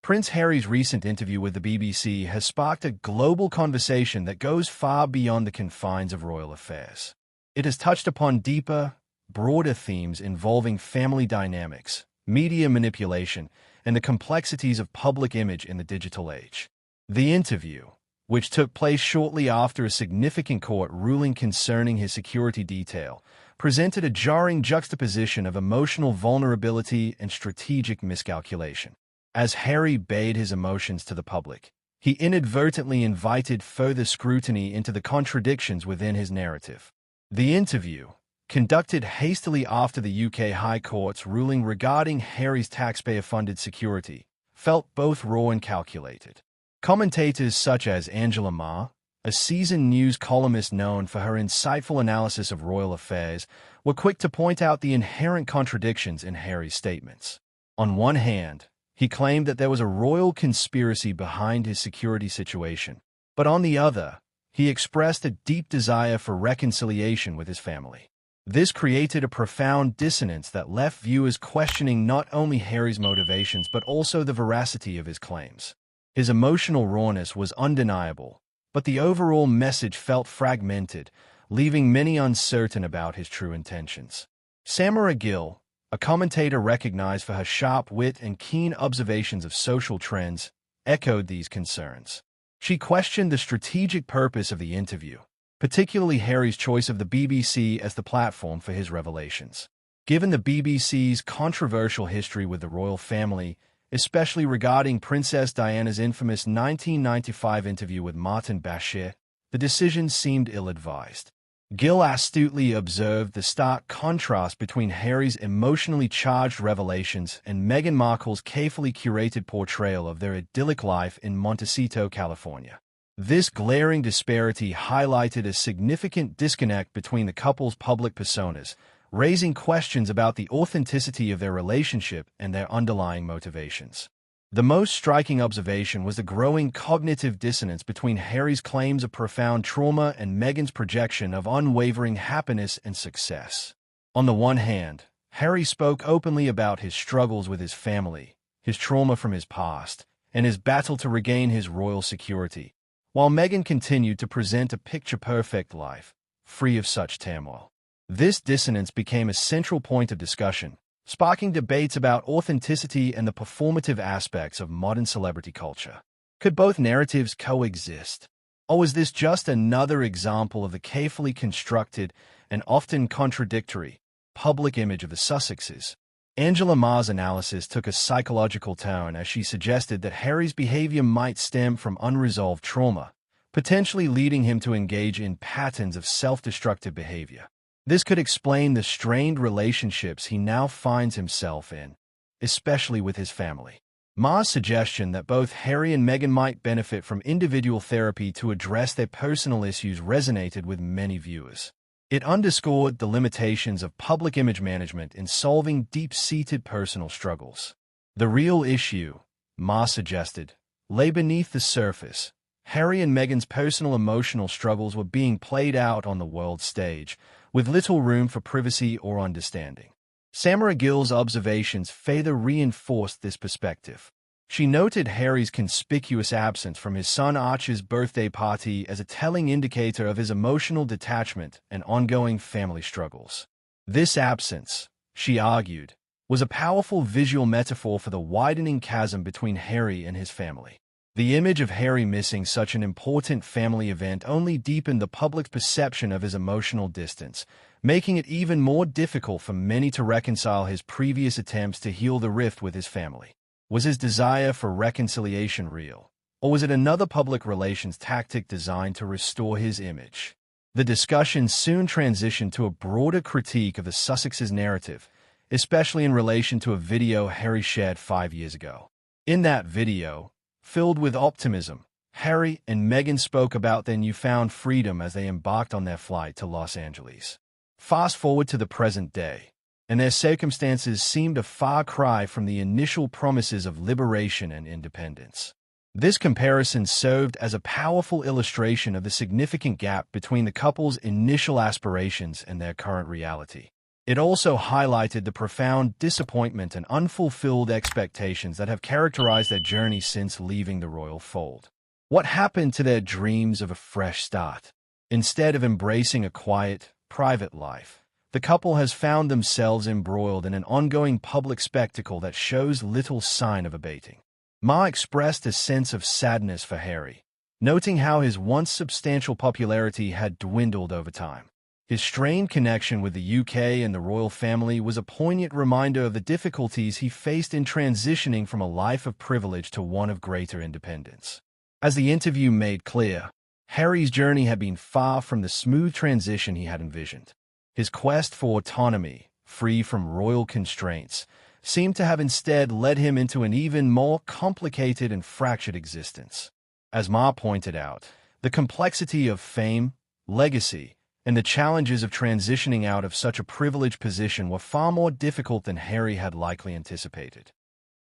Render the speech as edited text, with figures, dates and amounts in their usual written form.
Prince Harry's recent interview with the BBC has sparked a global conversation that goes far beyond the confines of royal affairs. It has touched upon deeper, broader themes involving family dynamics, media manipulation, and the complexities of public image in the digital age. The interview, which took place shortly after a significant court ruling concerning his security detail, presented a jarring juxtaposition of emotional vulnerability and strategic miscalculation. As Harry bayed his emotions to the public, he inadvertently invited further scrutiny into the contradictions within his narrative. The interview, conducted hastily after the UK High Court's ruling regarding Harry's taxpayer-funded security, felt both raw and calculated. Commentators such as Angela Ma, a seasoned news columnist known for her insightful analysis of royal affairs, were quick to point out the inherent contradictions in Harry's statements. On one hand, he claimed that there was a royal conspiracy behind his security situation, but on the other, he expressed a deep desire for reconciliation with his family. This created a profound dissonance that left viewers questioning not only Harry's motivations but also the veracity of his claims. His emotional rawness was undeniable, but the overall message felt fragmented, leaving many uncertain about his true intentions. Samara Gil, a commentator recognized for her sharp wit and keen observations of social trends, echoed these concerns. She questioned the strategic purpose of the interview, particularly Harry's choice of the BBC as the platform for his revelations. Given the BBC's controversial history with the royal family, especially regarding Princess Diana's infamous 1995 interview with Martin Bashir, the decision seemed ill-advised. Gil astutely observed the stark contrast between Harry's emotionally charged revelations and Meghan Markle's carefully curated portrayal of their idyllic life in Montecito, California. This glaring disparity highlighted a significant disconnect between the couple's public personas, raising questions about the authenticity of their relationship and their underlying motivations. The most striking observation was the growing cognitive dissonance between Harry's claims of profound trauma and Meghan's projection of unwavering happiness and success. On the one hand, Harry spoke openly about his struggles with his family, his trauma from his past, and his battle to regain his royal security, while Meghan continued to present a picture-perfect life, free of such turmoil. This dissonance became a central point of discussion, sparking debates about authenticity and the performative aspects of modern celebrity culture. Could both narratives coexist? Or was this just another example of the carefully constructed and often contradictory public image of the Sussexes? Angela Ma's analysis took a psychological turn as she suggested that Harry's behavior might stem from unresolved trauma, potentially leading him to engage in patterns of self-destructive behavior. This could explain the strained relationships he now finds himself in, especially with his family. Ma's suggestion that both Harry and Meghan might benefit from individual therapy to address their personal issues resonated with many viewers. It underscored the limitations of public image management in solving deep-seated personal struggles. The real issue, Ma suggested, lay beneath the surface. Harry and Meghan's personal emotional struggles were being played out on the world stage, with little room for privacy or understanding. Samara Gil's observations further reinforced this perspective. She noted Harry's conspicuous absence from his son Archie's birthday party as a telling indicator of his emotional detachment and ongoing family struggles. This absence, she argued, was a powerful visual metaphor for the widening chasm between Harry and his family. The image of Harry missing such an important family event only deepened the public's perception of his emotional distance, making it even more difficult for many to reconcile his previous attempts to heal the rift with his family. Was his desire for reconciliation real, or was it another public relations tactic designed to restore his image? The discussion soon transitioned to a broader critique of the Sussexes' narrative, especially in relation to a video Harry shared 5 years ago. In that video, filled with optimism, Harry and Meghan spoke about their newfound freedom as they embarked on their flight to Los Angeles. Fast forward to the present day, and their circumstances seemed a far cry from the initial promises of liberation and independence. This comparison served as a powerful illustration of the significant gap between the couple's initial aspirations and their current reality. It also highlighted the profound disappointment and unfulfilled expectations that have characterized their journey since leaving the royal fold. What happened to their dreams of a fresh start? Instead of embracing a quiet, private life, the couple has found themselves embroiled in an ongoing public spectacle that shows little sign of abating. Ma expressed a sense of sadness for Harry, noting how his once substantial popularity had dwindled over time. His strained connection with the UK and the royal family was a poignant reminder of the difficulties he faced in transitioning from a life of privilege to one of greater independence. As the interview made clear, Harry's journey had been far from the smooth transition he had envisioned. His quest for autonomy, free from royal constraints, seemed to have instead led him into an even more complicated and fractured existence. As Ma pointed out, the complexity of fame, legacy, and the challenges of transitioning out of such a privileged position were far more difficult than Harry had likely anticipated.